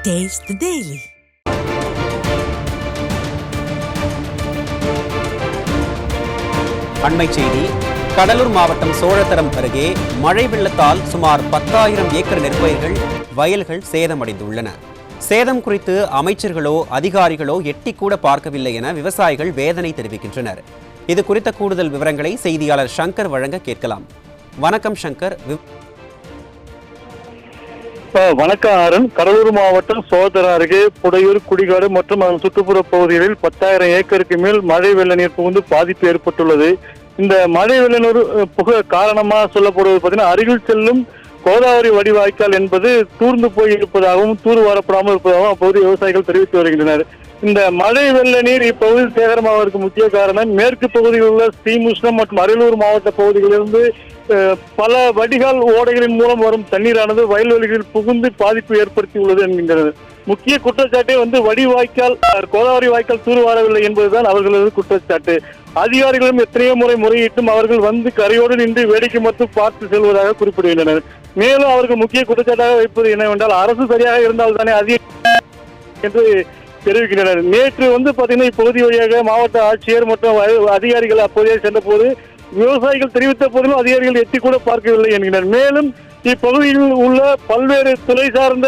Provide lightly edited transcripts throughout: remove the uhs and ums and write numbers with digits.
Taste the Daily. அண்மை செய்தி. கடலூர் மாவட்டம் சோழத்தரம் அருகே மழை வெள்ளத்தால் சுமார் 10,000 ஏக்கர் நெற்பயிர்கள், வயல்கள் சேதமடைந்துள்ளன. சேதம் குறித்து அமைச்சர்களோ அதிகாரிகளோ எட்டி கூட பார்க்கவில்லை என விவசாயிகள் வேதனை தெரிவிக்கின்றனர். இது குறித்த கூடுதல் விவரங்களை செய்தியாளர் சங்கர் வழங்க கேட்கலாம். வணக்கம் சங்கர். வணக்கம் அருண். கடலூர் மாவட்டம் சோழத்தரம் அருகே புடையூர், குடிகாடு மற்றும் அதன் சுற்றுப்புற பகுதிகளில் 10,000 ஏக்கருக்கு மேல் மழை வெள்ள நீர் புகுந்து பாதிப்பு ஏற்பட்டுள்ளது. இந்த மழை வெள்ள நீர் புக காரணமாக சொல்லப்படுவது பார்த்தீங்கன்னா, அருகில் செல்லும் கோதாவரி வடிவாய்க்கால் என்பது தூர்ந்து போய் இருப்பதாகவும் தூர்வாரப்படாமல் இருப்பதாகவும் அப்போது விவசாயிகள் தெரிவித்து வருகின்றனர். இந்த மழை வெள்ள நீர் இப்பகுதியில் சேகரமாவதற்கு முக்கிய காரணம் மேற்கு பகுதியில் உள்ள ஸ்ரீமுஷ்ணம் மற்றும் அரியலூர் மாவட்ட பகுதிகளிலிருந்து பல வடிகால் ஓடைகளின் மூலம் வரும் தண்ணீரானது வயல்வெளிகளில் புகுந்து பாதிப்பு ஏற்படுத்தியுள்ளது என்கின்றனர். முக்கிய குற்றச்சாட்டே வடிவாய்க்கால், கோதாவரி வாய்க்கால் தூர்வாரவில்லை என்பதுதான் அவர்களது குற்றச்சாட்டு. அதிகாரிகளும் எத்தனையோ முறை முறையிட்டும் அவர்கள் வந்து கரையோடு நின்று வேடிக்கை மட்டும் பார்த்து செல்வதாக குறிப்பிடுகின்றனர். மேலும் அவர்கள் முக்கிய குற்றச்சாட்டாக வைப்பது என்னவென்றால், அரசு சரியாக இருந்தால் தானே அதிக என்று தெரிவிக்கின்றனர். நேற்று பாத்தீங்கன்னா இப்பகுதி வழியாக மாவட்ட ஆட்சியர் மற்றும் அதிகாரிகள் அப்போதைய சென்ற போது விவசாயிகள் தெரிவித்த போதிலும் அதிகாரிகள் எட்டி கூட பார்க்கவில்லை என்கின்றனர். மேலும் இப்பகுதியில் உள்ள பல்வேறு துறை சார்ந்த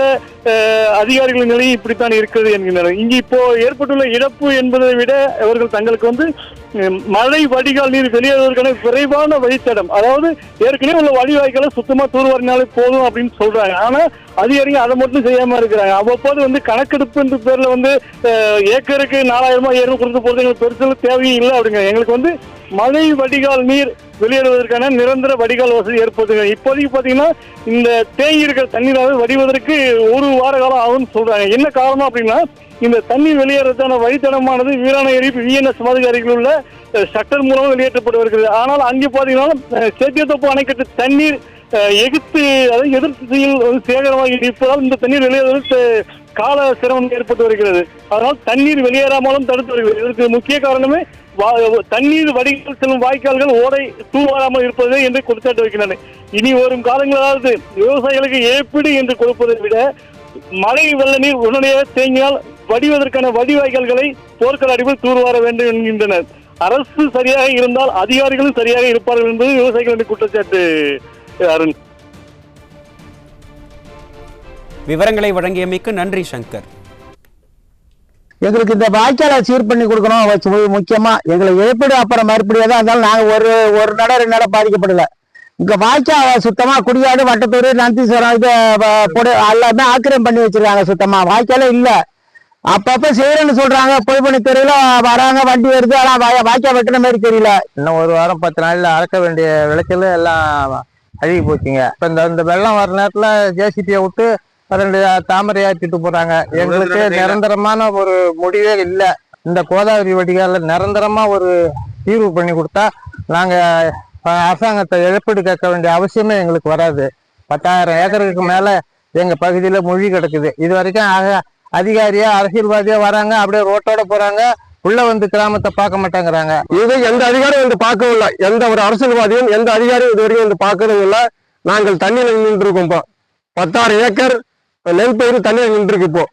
அதிகாரிகளின் நிலையும் இப்படித்தான் இருக்கிறது என்கின்றனர். இங்கு இப்போ ஏற்பட்டுள்ள இழப்பு என்பதை விட அவர்கள் தங்களுக்கு மழை வடிகால் நீர் வெளியேறுவதற்கான விரைவான வழித்தடம், அதாவது ஏற்கனவே உள்ள வழிவாய்க்கால சுத்தமா தூர்வாரினாலே போதும் அப்படின்னு சொல்றாங்க. ஆனா அதிகாரிகள் அதை மட்டும் செய்யாம இருக்கிறாங்க. அவ்வப்போது கணக்கெடுப்பு என்ற பேர்ல ஏக்கருக்கு 4,000 கொடுத்து போறது எங்களுக்கு பெருசு தேவையே இல்லை அப்படிங்க. எங்களுக்கு மழை வடிகால் நீர் வெளியேறுவதற்கான நிரந்தர வடிகால் வசதி ஏற்படுத்துங்க. இப்போதைக்கு பாத்தீங்கன்னா இந்த தேங்கி இருக்கிற தண்ணீராக வடிவதற்கு 1 வார காலம் ஆகும்னு சொல்றாங்க. என்ன காரணம் அப்படின்னா, இந்த தண்ணீர் வெளியேறதுக்கான வழித்தடமானது வீராண ஏரி VNS மாதிரி அருகில் உள்ள ஷட்டர் மூலம் வெளியேற்றப்பட்டு வருகிறது. ஆனால் அங்கே பாத்தீங்கன்னா சேத்தியத்தோப்பு அணைக்கட்டு தண்ணீர் எதிர் திசையில் சேகரமாக இருப்பதால் இந்த தண்ணீர் வெளியேறுவதற்கு கால சிரமம் ஏற்பட்டு வருகிறது. அதனால் தண்ணீர் வெளியேறாமலும் தடுத்து வருகிறது. இதற்கு முக்கிய காரணமே தண்ணீர் வடிகால் செல்லும் வாய்க்கால்கள் ஓடை தூவாராமல் இருப்பது என்று குற்றச்சாட்டு வைக்கின்றனர். இனி வரும் காலங்களாவது விவசாயிகளுக்கு ஏற்பீடு என்று கொடுப்பதை விட மழை வெள்ள நீர் உடனடியாக தேங்கினால் வடிவதற்கான வடிவாய்க்கால்களை போர்க்கள அடிப்பில் தூர்வார வேண்டும் என்கின்றனர். அரசு சரியாக இருந்தால் அதிகாரிகளும் சரியாக இருப்பார்கள் என்பது விவசாயிகளின் குற்றச்சாட்டு. அருண், விவரங்களை வழங்கியமைக்கு நன்றி சங்கர். எங்களுக்கு இந்த வாய்க்காலை சீர் பண்ணி கொடுக்கணும். முக்கியமா எங்களுக்கு இழப்பீடு அப்புறம் மறுபடியும் தான் இருந்தாலும் நாங்கள் ஒரு நட 2 நட பாதிக்கப்படல. இங்க வாய்க்கால் சுத்தமா குடியாடு, வட்டத்தூர், நந்தீஸ்வரம் இது எல்லாமே ஆக்கிரமிப்பு பண்ணி வச்சிருக்காங்க. சுத்தமா வாய்க்காலே இல்ல. அப்பப்ப செய்யறேன்னு சொல்றாங்க, பொதுப்பணித்துறையில வராங்க, வண்டி வருது, ஆனா வாய்க்கால் வெட்டுற மாதிரி தெரியல. இன்னும் 1 வாரம் 10 நாள்ல அறக்க வேண்டிய விளைச்சல் எல்லாம் அழுகி போச்சுங்க. இப்ப இந்த வெள்ளம் வர நேரத்துல JCB விட்டு 2 தாமரை ஆற்றிட்டு போறாங்க. எங்களுக்கு நிரந்தரமான ஒரு முடிவே இல்லை. இந்த கோதாவரி வடிகால நிரந்தரமா ஒரு தீர்வு பண்ணி கொடுத்தா நாங்க அரசாங்கத்தை இழப்பீடு கேட்க வேண்டிய அவசியமே எங்களுக்கு வராது. 10,000 ஏக்கருக்கு மேல எங்க பகுதியில மூழ்கி கிடக்குது. இது வரைக்கும் அதிகாரியா அரசியல்வாதியா வராங்க, அப்படியே ரோட்டோட போறாங்க, உள்ள கிராமத்தை பார்க்க மாட்டேங்கிறாங்க. இது எந்த அதிகாரியும் பார்க்கவும் இல்லை. எந்த ஒரு அரசியல்வாதியும் எந்த அதிகாரியும் இது வரைக்கும் பார்க்கறதும் இல்லை. நாங்கள் தண்ணியில் நின்று இருக்கோம். இப்போ 10,000 ஏக்கர் நெல் பயிர் தண்ணியில் நின்று இருக்கு. இப்போ